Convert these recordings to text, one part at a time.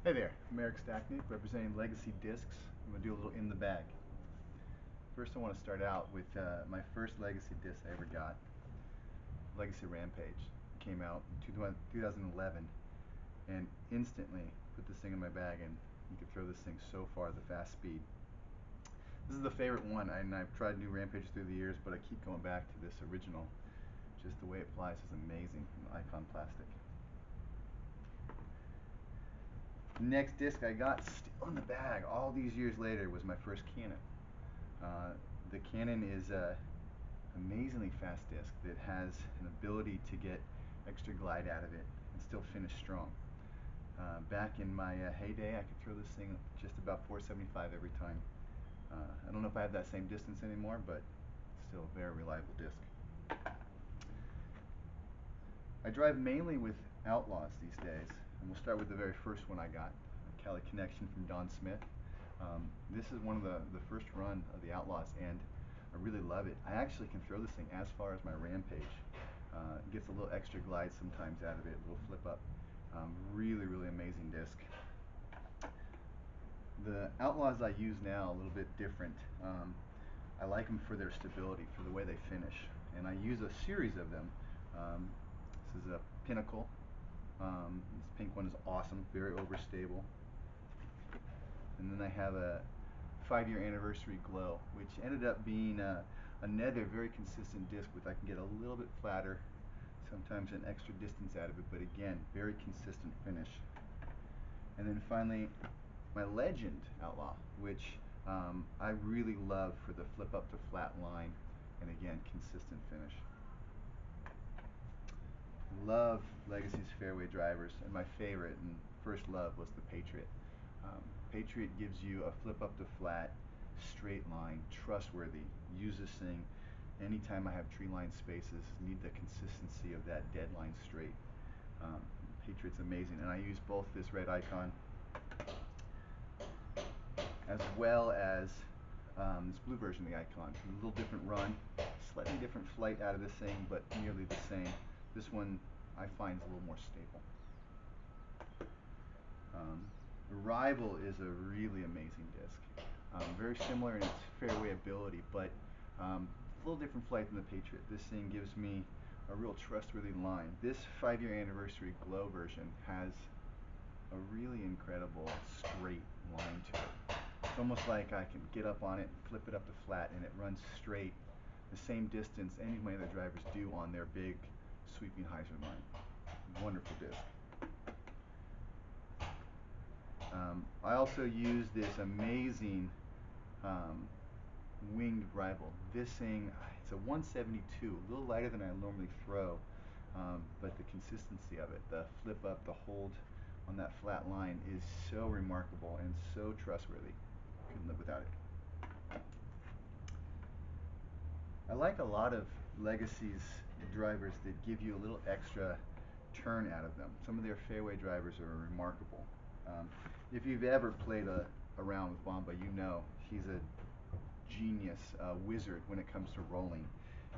Hey there, I'm Eric Stachnick, representing Legacy Discs. I'm going to do a little in the bag. First I want to start out with my first Legacy disc I ever got, Legacy Rampage. It came out in 2011 and instantly put this thing in my bag, and you could throw this thing so far at the fast speed. This is the favorite one, and I've tried new Rampages through the years, but I keep going back to this original. Just the way it flies is amazing in icon plastic. Next disc I got, still in the bag, all these years later, was my first Canon. The Canon is a amazingly fast disc that has an ability to get extra glide out of it and still finish strong. Back in my heyday, I could throw this thing just about 475 every time. I don't know if I have that same distance anymore, but still a very reliable disc. I drive mainly with Outlaws these days, and we'll start with the very first one I got, a Cali Connection from Don Smith. This is one of the first run of the Outlaws, and I really love it. I actually can throw this thing as far as my Rampage. It gets a little extra glide sometimes out of it, a little flip up. Really amazing disc. The Outlaws I use now a little bit different. I like them for their stability, for the way they finish, and I use a series of them. This is a Pinnacle. This pink one is awesome, very overstable. And then I have a 5-year anniversary Glow, which ended up being another very consistent disc with I can get a little bit flatter, sometimes an extra distance out of it, but again, very consistent finish. And then finally, my Legend Outlaw, which I really love for the flip up to flat line, and again, consistent finish. Love Legacy's fairway drivers, and my favorite and first love was the Patriot. Patriot gives you a flip up to flat, straight line, trustworthy. Use this thing anytime I have tree line spaces, need the consistency of that dead line straight. Patriot's amazing, and I use both this red icon as well as this blue version of the icon. A little different run, slightly different flight out of this thing, but nearly the same. This one I find is a little more stable. Arrival is a really amazing disc. Very similar in its fairway ability, but a little different flight than the Patriot. This thing gives me a real trustworthy line. This 5-year anniversary Glow version has a really incredible straight line to it. It's almost like I can get up on it, flip it up to flat, and it runs straight the same distance any of my other drivers do on their big sweeping hyzer line. Wonderful disc. I also use this amazing winged Rival. This thing, it's a 172, a little lighter than I normally throw, but the consistency of it, the flip up, the hold on that flat line is so remarkable and so trustworthy. Couldn't live without it. I like a lot of Legacy's drivers that give you a little extra turn out of them. Some of their fairway drivers are remarkable. If you've ever played around with Wamba, you know he's a genius, wizard when it comes to rolling.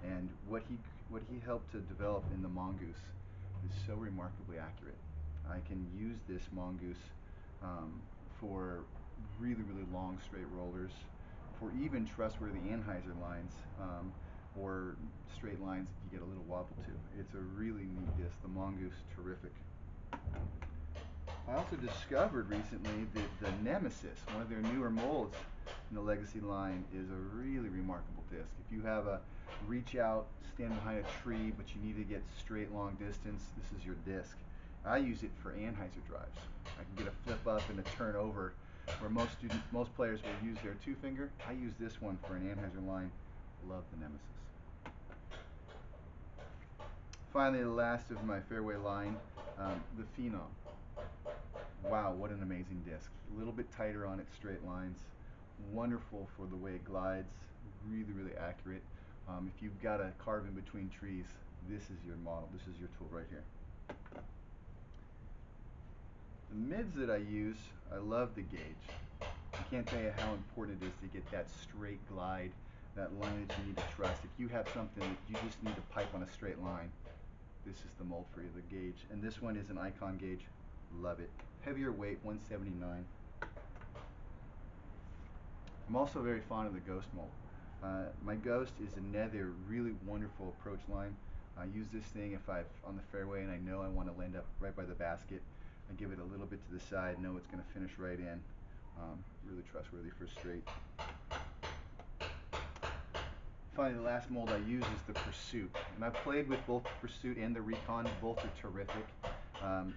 And what he helped to develop in the Mongoose is so remarkably accurate. I can use this Mongoose for really long straight rollers, for even trustworthy anhyzer lines, or straight lines if you get a little wobble to. It's a really neat disc. The Mongoose, terrific. I also discovered recently that the Nemesis, one of their newer molds in the Legacy line, is a really remarkable disc. If you have a reach out, stand behind a tree, but you need to get straight long distance, this is your disc. I use it for anhyzer drives. I can get a flip up and a turn over, where most players will use their 2-finger. I use this one for an anhyzer line. Love the Nemesis. Finally, the last of my fairway line, the Phenom. Wow, what an amazing disc. A little bit tighter on its straight lines. Wonderful for the way it glides. Really accurate. If you've got to carve in between trees, this is your model. This is your tool right here. The mids that I use, I love the gauge. I can't tell you how important it is to get that straight glide, that line that you need to trust. If you have something that you just need to pipe on a straight line, this is the mold for you, the gauge. And this one is an icon gauge. love it. Heavier weight, 179. I'm also very fond of the Ghost mold. My Ghost is another really wonderful approach line. I use this thing if I'm on the fairway and I know I want to land up right by the basket. I give it a little bit to the side, know it's going to finish right in. Really trustworthy for straight. Finally, the last mold I use is the Pursuit. And I've played with both the Pursuit and the Recon. Both are terrific. I'm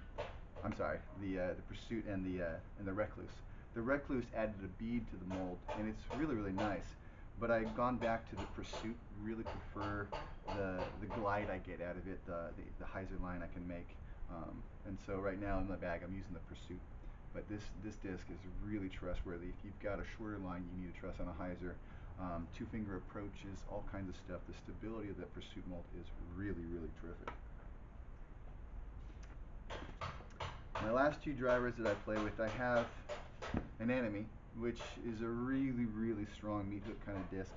sorry, the Pursuit and the Recluse. The Recluse added a bead to the mold, and it's really, really nice. But I've gone back to the Pursuit. Really prefer the glide I get out of it, the hyzer line I can make. And so right now in my bag I'm using the Pursuit. But this disc is really trustworthy. If you've got a shorter line, you need to trust on a hyzer. Two-finger approaches, all kinds of stuff. The stability of that Pursuit mold is really, really terrific. My last two drivers that I play with, I have an Enemy, which is a really, really strong meat hook kind of disc.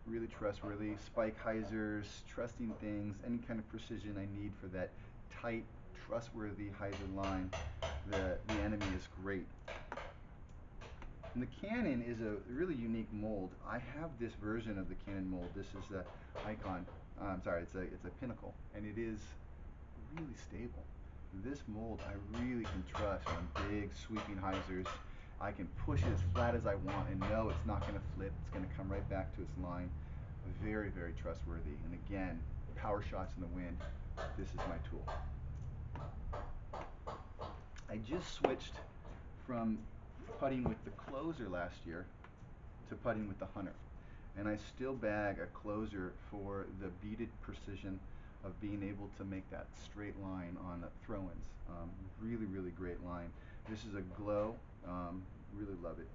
Really trustworthy. Spike hyzers, trusting things, any kind of precision I need for that tight, trustworthy hyzer line. The Enemy is great. And the Cannon is a really unique mold. I have this version of the Cannon mold. This is the Icon. It's a Pinnacle, and it is really stable. This mold I really can trust on big sweeping hyzers. I can push it as flat as I want and know it's not going to flip. It's going to come right back to its line. Very, very trustworthy. And again, power shots in the wind. This is my tool. I just switched from putting with the Closer last year to putting with the Hunter. And I still bag a Closer for the beaded precision of being able to make that straight line on throw-ins. Really, really great line. This is a Glow. Really love it.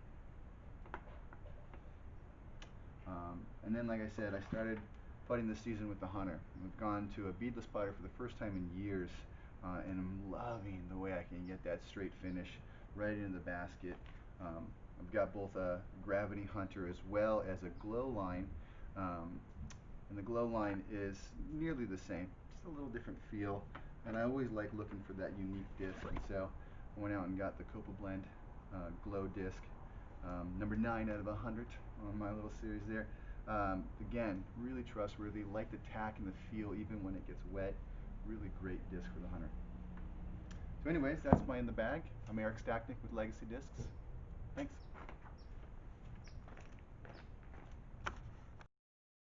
And then, like I said, I started putting this season with the Hunter. I've gone to a beadless putter for the first time in years, and I'm loving the way I can get that straight finish right into the basket. I've got both a Gravity Hunter as well as a Glow line, and the Glow line is nearly the same, just a little different feel, and I always like looking for that unique disc, and so I went out and got the Copa Blend Glow disc, number 9 out of 100 on my little series there. Again, really trustworthy, like the tack and the feel even when it gets wet. Really great disc for the Hunter. So anyways, that's my In the Bag. I'm Eric Stachnick with Legacy Discs.